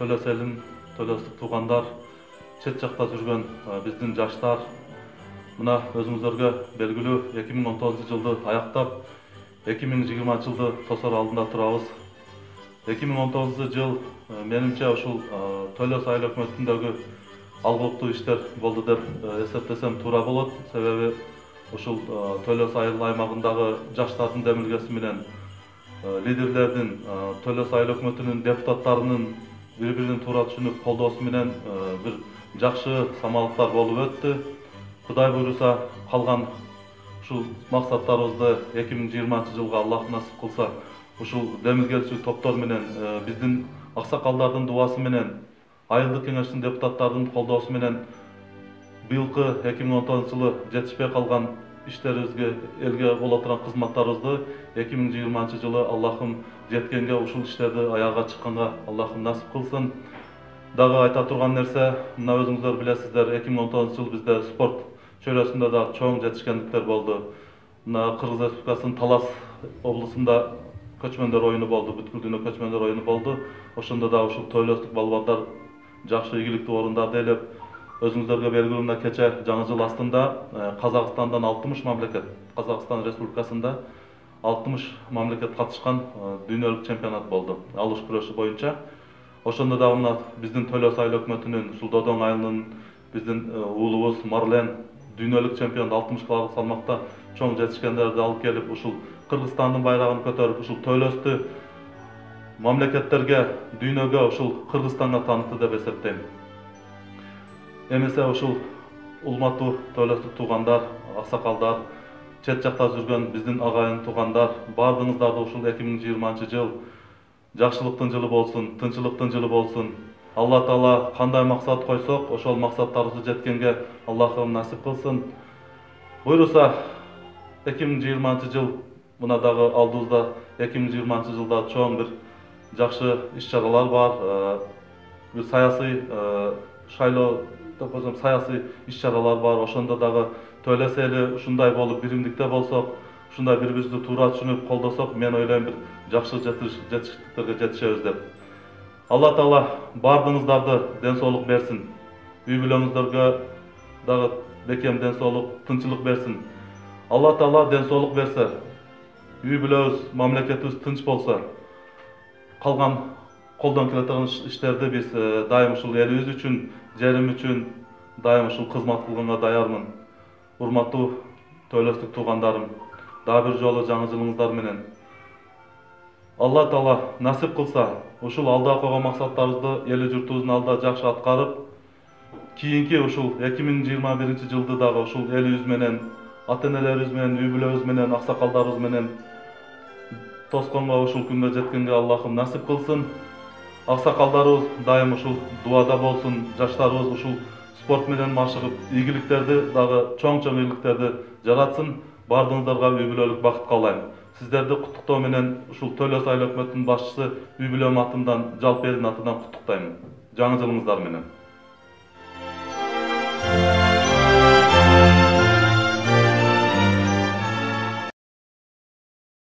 Төлөс элин, Төлөстүк туугандар, чет жакта жүргөн биздин жаштар мына өзүңүздөргө белгилүү 2019-жылды аяктап 2020-жылды тосор алдында турабыз. 2019-жыл менимче ушул Төлөс айыл өкмөтүндөгү алгылыктуу иштер болду деп эсептесем туура болот. Себеби ушул Төлөс айыл аймагындагы жаштардын демилгеси менен лидерлердин, Төлөс айыл өкмөтүнүн депутаттарынын бири-бирин туура түшүнүп колдоосу менен бир жакшы самалыктар болуп өттү. Кудай буйруса, калган ушул максаттарыбызды 2020-жылга Аллах насип кылса, ушул демилгелчү топтор менен биздин аксакалдардын дуасы менен, айылдык кеңештин депутаттарынын колдоосу менен быйылкы 2019-жылы жетишпей калган иштерибизге, элге боло турган кызматтарыбызды 2020-жылы Аллахым жеткенге, ушул иштерди аягга чыкканга Аллахым насип кылсын. Дагы айта турган нерсе, мына өзүңүздөр билесиздер, 2019-жыл бизде спорт чөйрөсүндө да чоң жетишкендиктер болду. Мына Кыргыз Республикасынын Талас облусунда көчмөндөр оюну болду, бүткүл дүйнө көчмөндөр оюну болду. Ошондо да ушул Төлөстүк балбандар жакшы ийгиликтүү орундарды ээлеп, өзүңүздөргө белгилүү мына кече жаңы жыл астында Казакстандан 60 мамлекет, Казакстан Республикасында 60 мамлекет катышкан дүйнөлүк чемпионат болду, алыш күрөшү боюнча. Ошондо да мына биздин Төлөс айыл өкмөтүнүн, ушул Додон айылынын биздин уулубуз Марлен дүйнөлүк чемпион 60 кг салмакта чоң жетишкендерди алып келип, ушул Кыргызстандын байрагын көтөрүп, ушул Төлөстү мамлекеттерге, дүйнөгө, ушул Кыргызстанга таанытты деп эсептейм. Эмесе ушул урматтуу Төлөстүк туугандар, аксакалдар, чет жакта жүргөн биздин агайын туугандар, баардыгыңыздарды ушул 2020-жыл жакшылыктын жылы болсун, тынччылыктын жылы болсун. Алла Таала кандай максат койсок, ошол максаттарыбызды жеткенге Аллахым насип кылсын. Буйруса 2020-жыл мына дагы алдыбызда 2020-жылда чоң бир жакшы иш-чаралар бар. Бир саясий шайлоо деп койсом, саясий иш-чаралар бар. Ошондо дагы Төлөс эли ушундай болуп биримдикте болсок, ушундай бири-бирибизди туура түшүнүп колдосок, мен ойлойм бир жакшы жетиштерге жетишебиз деп. Алла Таала бардыгыңыздарды ден соолук берсин. Үй бүлөңүздөргө дагы бекем ден соолук, тынччылык берсин. Алла Таала ден соолук берсе, үй бүлөбүз, мамлекетибиз тынч болсо, калган колдон келе иштерди биз дайым ушул элибиз үчүн, жерим үчүн дайым ушул кызмат кылганга даярмын. Урматтуу Төлөстүк туугандарым, дагы бир жолу жаңы жылыңыздар менен. Алла Таала насип кылса, ушул алда койгон максаттарыбызды эли журтубуздун алдында жакшы аткарып, кийинки ушул 2021-жылды дагы ушул элибиз менен, ата-энелерибиз менен, үй бүлөбүз менен, аксакалдарыбыз менен тосконго, ушул күнгө жеткенге Аллахым насип кылсын. Аксакалдарыбыз дайым ушул дуада болсун, жаштарыбыз ушул спорт менен машыгып, ийгиликтерди дагы чоң-чоң ийгиликтерди жаратсын. Бардыгыңыздарга үй бүлөлүк бакыт каалайм. Сиздерди куттуктоо менен ушул Төлөс айыл өкмөтүнүн башчысы үй бүлөм атынан, жалпы элдин атынан куттуктайм. Жаңы жылыңыздар менен.